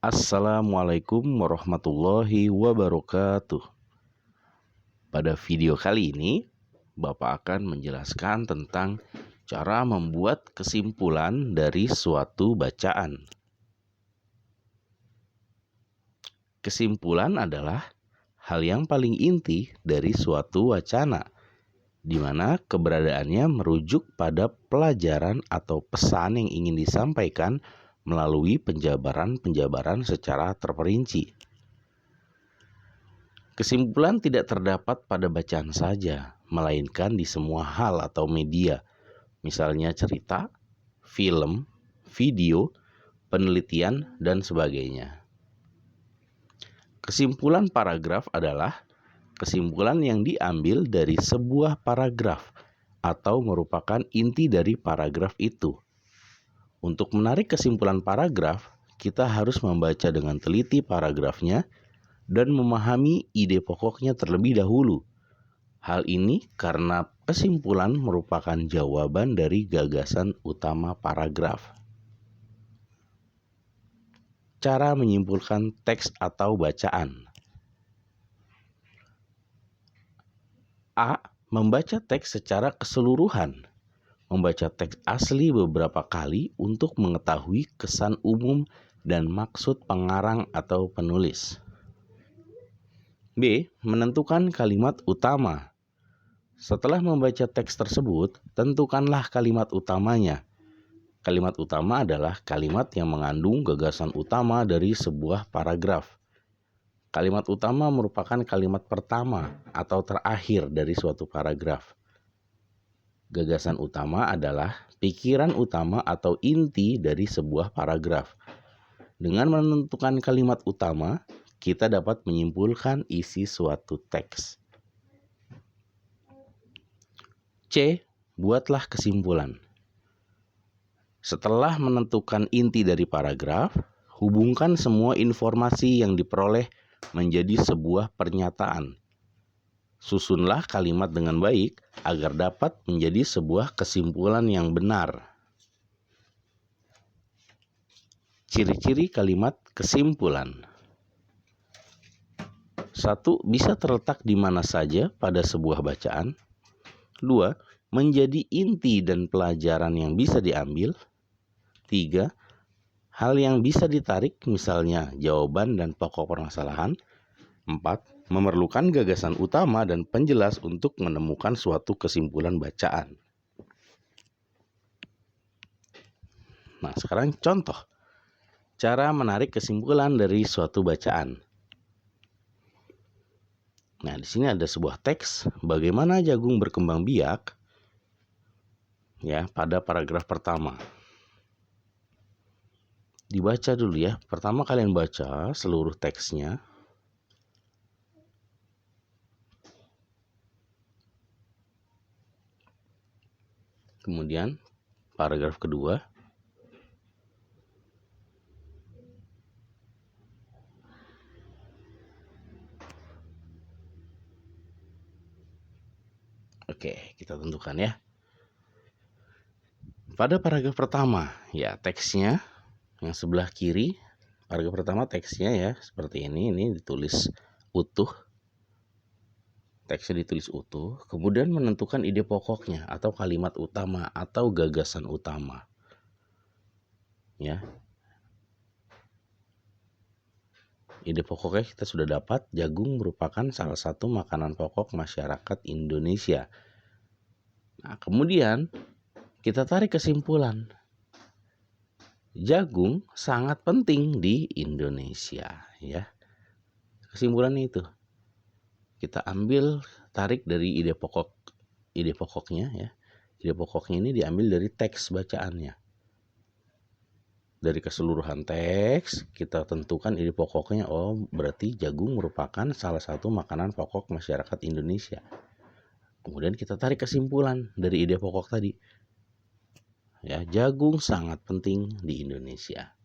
Assalamualaikum warahmatullahi wabarakatuh. Pada video kali ini, Bapak akan menjelaskan tentang cara membuat kesimpulan dari suatu bacaan. Kesimpulan adalah hal yang paling inti dari suatu wacana, di mana keberadaannya merujuk pada pelajaran atau pesan yang ingin disampaikan melalui penjabaran-penjabaran secara terperinci. Kesimpulan tidak terdapat pada bacaan saja, melainkan di semua hal atau media, misalnya cerita, film, video, penelitian, dan sebagainya. Kesimpulan paragraf adalah kesimpulan yang diambil dari sebuah paragraf atau merupakan inti dari paragraf itu. Untuk menarik kesimpulan paragraf, kita harus membaca dengan teliti paragrafnya dan memahami ide pokoknya terlebih dahulu. Hal ini karena kesimpulan merupakan jawaban dari gagasan utama paragraf. Cara menyimpulkan teks atau bacaan. A. Membaca teks secara keseluruhan. Membaca teks asli beberapa kali untuk mengetahui kesan umum dan maksud pengarang atau penulis. B. Menentukan kalimat utama. Setelah membaca teks tersebut, tentukanlah kalimat utamanya. Kalimat utama adalah kalimat yang mengandung gagasan utama dari sebuah paragraf. Kalimat utama merupakan kalimat pertama atau terakhir dari suatu paragraf. Gagasan utama adalah pikiran utama atau inti dari sebuah paragraf. Dengan menentukan kalimat utama, kita dapat menyimpulkan isi suatu teks. C. Buatlah kesimpulan. Setelah menentukan inti dari paragraf, hubungkan semua informasi yang diperoleh menjadi sebuah pernyataan. Susunlah kalimat dengan baik agar dapat menjadi sebuah kesimpulan yang benar. Ciri-ciri kalimat kesimpulan. 1. Bisa terletak di mana saja pada sebuah bacaan. 2. Menjadi inti dan pelajaran yang bisa diambil. 3. Hal yang bisa ditarik, misalnya jawaban dan pokok permasalahan. 4. Memerlukan gagasan utama dan penjelas untuk menemukan suatu kesimpulan bacaan. Nah, sekarang contoh cara menarik kesimpulan dari suatu bacaan. Nah, di sini ada sebuah teks bagaimana jagung berkembang biak ya pada paragraf pertama. Dibaca dulu ya. Pertama kalian baca seluruh teksnya. Kemudian paragraf kedua. Oke, kita tentukan ya. Pada paragraf pertama, ya teksnya yang sebelah kiri, paragraf pertama teksnya ya seperti ini ditulis utuh. Teksnya ditulis utuh, kemudian menentukan ide pokoknya atau kalimat utama atau gagasan utama. Ya. Ide pokoknya kita sudah dapat, jagung merupakan salah satu makanan pokok masyarakat Indonesia. Nah, kemudian kita tarik kesimpulan. Jagung sangat penting di Indonesia, ya. Kesimpulannya itu. Kita ambil tarik dari ide pokoknya ya. Ide pokoknya ini diambil dari teks bacaannya. Dari keseluruhan teks kita tentukan ide pokoknya, oh berarti jagung merupakan salah satu makanan pokok masyarakat Indonesia. Kemudian kita tarik kesimpulan dari ide pokok tadi. Ya, jagung sangat penting di Indonesia.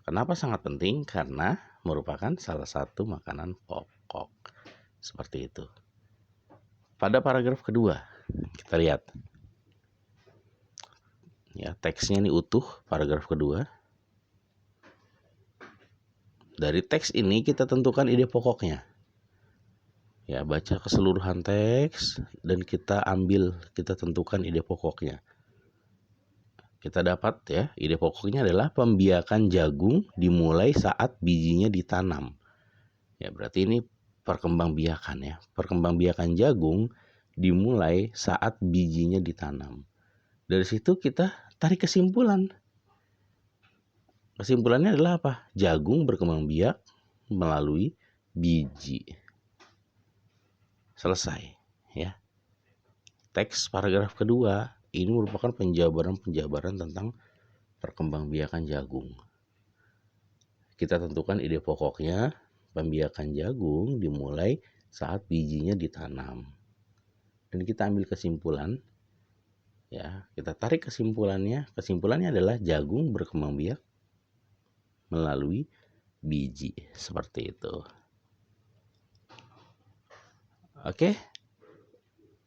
Kenapa sangat penting? Karena merupakan salah satu makanan pokok. Seperti itu. Pada paragraf kedua, kita lihat. Ya, teksnya ini utuh, paragraf kedua. Dari teks ini kita tentukan ide pokoknya. Ya, baca keseluruhan teks dan kita tentukan ide pokoknya. Kita dapat ya, ide pokoknya adalah pembiakan jagung dimulai saat bijinya ditanam. Ya, berarti ini perkembangbiakan ya. Perkembangbiakan jagung dimulai saat bijinya ditanam. Dari situ kita tarik kesimpulan. Kesimpulannya adalah apa? Jagung berkembang biak melalui biji. Selesai ya. Teks paragraf kedua ini merupakan penjabaran tentang perkembangbiakan jagung. Kita tentukan ide pokoknya, pembiakan jagung dimulai saat bijinya ditanam. Dan kita ambil kesimpulan. Ya, kita tarik kesimpulannya. Kesimpulannya adalah jagung berkembang biak melalui biji, seperti itu. Oke,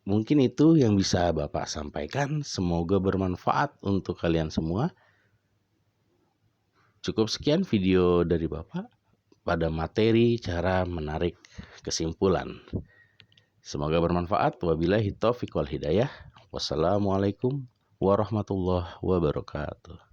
mungkin itu yang bisa Bapak sampaikan. Semoga bermanfaat untuk kalian semua. Cukup sekian video dari Bapak pada materi cara menarik kesimpulan. Semoga bermanfaat. Wabillahi taufiq wal hidayah. Wassalamualaikum warahmatullahi wabarakatuh.